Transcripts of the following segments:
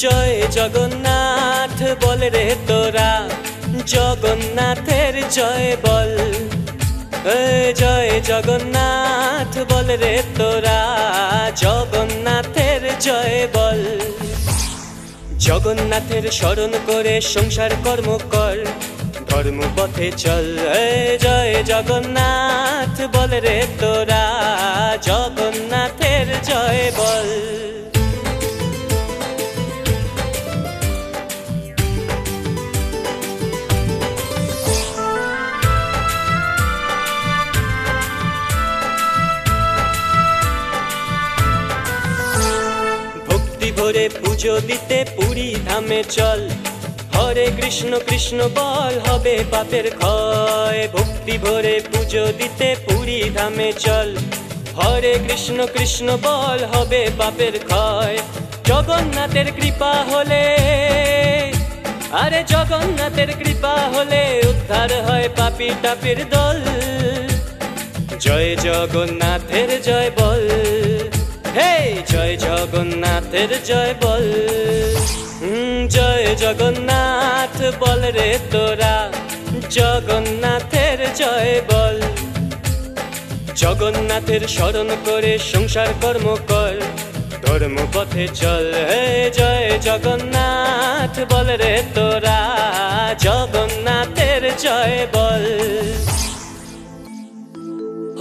জয় জগন্নাথ বল রে তোরা, জগন্নাথের জয় বল। জয় জগন্নাথ বল রে তোরা, জগন্নাথের জয় বল। জগন্নাথের স্মরণ করে সংসার কর্ম কর, ধর্ম পথে চল। জয় জগন্নাথ বল রে তোরা, জগন্নাথের জয় বল। ভক্তি ভরে পুজো দিতে পুরী ধামে চল, হরে কৃষ্ণ কৃষ্ণ বল হবে পাপের ক্ষয়। ভক্তি ভরে পুজো দিতে পুরী ধামে চল, হরে কৃষ্ণ কৃষ্ণ বল হবে পাপের ক্ষয়। জগন্নাথের কৃপা হলে, আরে জগন্নাথের কৃপা হলে উদ্ধার হয় পাপী টাপির দল। জয় জগন্নাথের জয় বল, হে জয় জগন্নাথের জয় বল। জয় জগন্নাথ বল রে তোরা, জগন্নাথের জয় বল। জগন্নাথের স্মরণ করে সংসার কর্ম কর, ধর্ম পথে চল। হে জয় জগন্নাথ বল রে তোরা, জগন্নাথের জয় বল।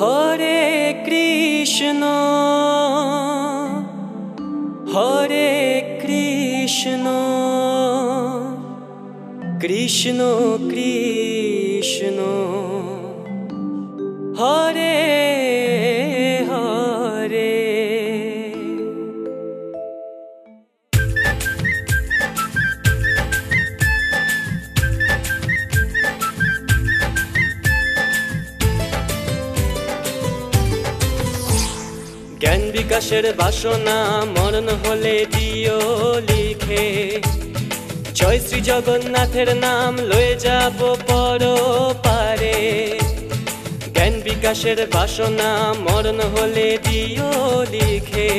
হরে কৃষ্ণ হরে কৃষ্ণ কৃষ্ণ কৃষ্ণ হরে হরে। জ্ঞান বিকাশের বাসনা মরণ হলে দিও লিখে, জয় শ্রী জগন্নাথের নাম লয়ে যাব পর পারে। জ্ঞান বিকাশের বাসনা মরণ হলে দিও লিখে,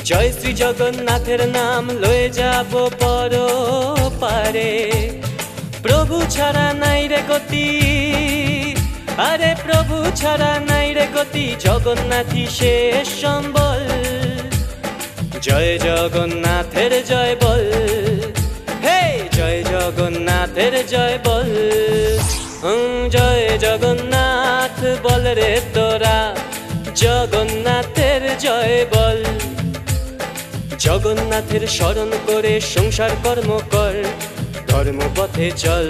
জয় শ্রী জগন্নাথের নাম লয়ে যাব পর পারে। প্রভু ছাড়া নাই রে গতি, আরে প্রভু ছাড়া নাই রে গতি, জগন্নাথই শেষ সম্বল। জয় জগন্নাথের জয় বল, হে জয় জগন্নাথের জয় বল। জয় জগন্নাথ বল রে তোরা, জগন্নাথের জয় বল। জগন্নাথের স্মরণ করে সংসার কর্ম কর, ধর্ম পথে চল।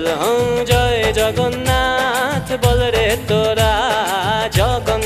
জয় জগন্নাথ বল রে তোরা, জগন্নাথ